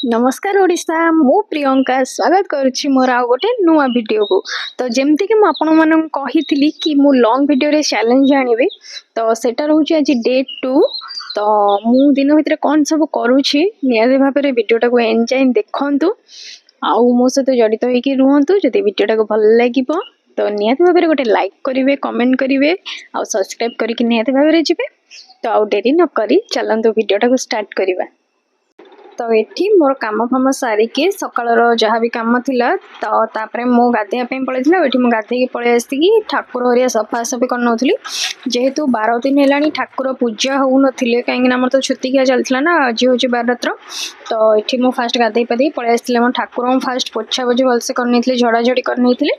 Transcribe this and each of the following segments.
नमस्कार ओडिशा मु प्रियंका स्वागत करुच्ची मोर आ गोटे नुआ वीडियो को। तो जमती कि मु आपण मानन कहितली कि मु लॉन्ग वीडियो रे चैलेंज आनिबे तो सेटा रहउची आज डे 2। तो मु दिन भितर कोन सब करूची नियारे भाबरे वीडियोटा को एन्जॉय देखंतु आउ मो सहित जड़ित होइकी रुहंतु। जदि वीडियोटा को भल लागिबो तो नियाते भाबरे गोटे लाइक करिवे कमेंट करिवे आउ सब्सक्राइब करिके नियाते भाबरे जिबे। तो आउ देरी न करी चलंतु वीडियोटा को स्टार्ट करिवा। तो ये मोर काम फाम सारिके सकाळर जहाँ भी काम थिला तो तापरे मो गाधेया पे पळेथिला। एठी मो गाधेकी पळे आस्तिकी ठाकुर हरिया सफा सफी कर नथुली जेहेतु 12 दिन हेलानी ठाकुर पूजा हो नथिले काहेकि हमर तो छुतिकिया चलथिला ना आज होची बाररात्र। तो एठी मो फास्ट गाधेई पाधेई पळे आस्तिले मो ठाकुर मो फास्ट पोछा पोछी भलसे कर नथिले झड़ा झड़ी कर नथिले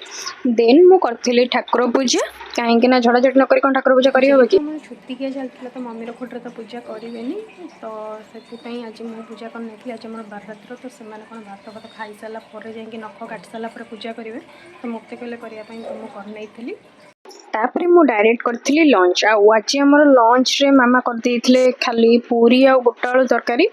देन मो करथिले ठाकुर पूजा काहेकि ना झड़ा झड़ी न करी कोन ठाकुर पूजा करी होबे कि मो छुतिकिया चलथिला तो मम्मी रो खोटरे तो पूजा करिवेनी। तो सेति पई आज मो पूजा कर नथिले आज मोर बाररात्र तो सेमाने कोन भात भात खाई साला परे जाई नख काटी साला परे पूजा करिवे तो मुक्ति कले करिया पई तो मो कर नैथिली। तापरे मु डायरेक्ट करथिली लंच आ आज हमर लंच रे मामा कर देथिले खाली पूरी आ गोटाळू तरकारी।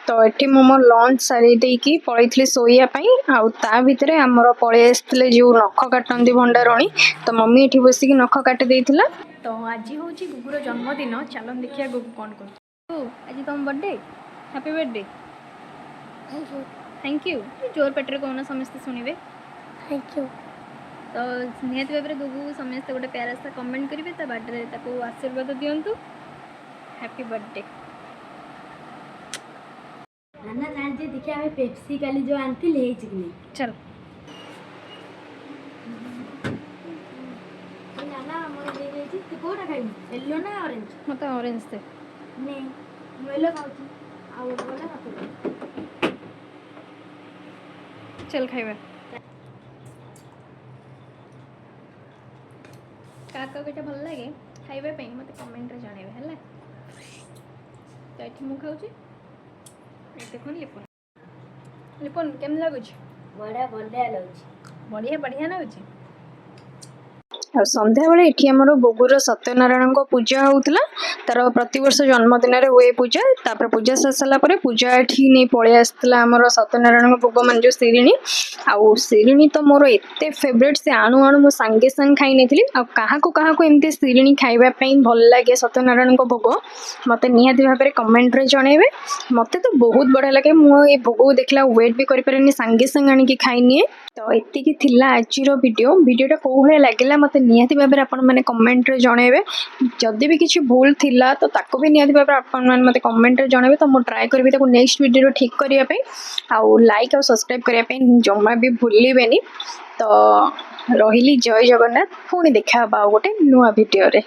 तो एठी मो मोर लंच सारी देकी पळैथिली सोइया पई आ ता भितरे हमर पळे आस्थिले जो नख काटंदी भंडारणी तो मम्मी एठी बसी की नख काटी देथिला। तो आज होची गुगुर जन्मदिन चलन देखिया गुगु कोन कर ओ आज तुम birthday happy birthday thank you जोर पेटर कौन समस्त शुणे थैंक यू। तो निहत भाव में गुगु समस्त गोटे प्यारा सा कमेंट करेंगे ता बर्थडे ताको आशीर्वाद दिंतु हैप्पी बर्थडे। नाना जान जे देखिए हमें पेप्सी काली जो आंती ले कि नहीं चल नाना हमर दे दे छी तू कोटा खाइबी येलो ना ऑरेंज मत ऑरेंज दे नहीं मैं येलो खाउची आ बोला खातो चल खाइबा काका बेटा भल लगे खाइबा पे मत कमेंट रे जणाइबे हला। तो एठी मु खाउची ए देखोन लिपन लिपन केम लागुची बड़ा बढ़िया लगुची बढ़िया बढ़िया लागुची। संध्या बेले एठी हमर गोगुर सत्यनारायण को पूजा होउतला तार प्रति वर्ष जन्मदिन रे हुए पूजा तापर पूजा ससला परे पूजा एठी नै पळे आस्तला हमर सत्यनारायण को भोग मन जो सिरिणी आउ सिरिणी तो मोर एते फेवरेट से आणु आणु मो संगे संग खाइ नेथिली आ काहा को एमते सिरिणी खाइबा पई भल लागे सत्यनारायण को भोग मते निहाती भाबरे कमेंट रे जणेबे। मते तो बहुत बढ़िया लागे मो ए भोग देखला वेट भी करि परनी संगे संग आनी की खाइनी। तो एति की थिला आजिरो वीडियोटा को भले लागला मते निहाती भाबरे आपण माने कमेंट रे जणेबे। जदि भी किछि भूल थिला तो ताको भी निहाती भाबरे आपण माने मते कमेंट रे जणेबे तो मो ट्राई करबी ताको नेक्स्ट वीडियो रे ठीक करिया पे आउ लाइक और सब्सक्राइब करिया पे जम्मा भी भूलिबेनी। तो रहिली जय जगन्नाथ पुणी देखा बा गोटे नुआ वीडियो रे।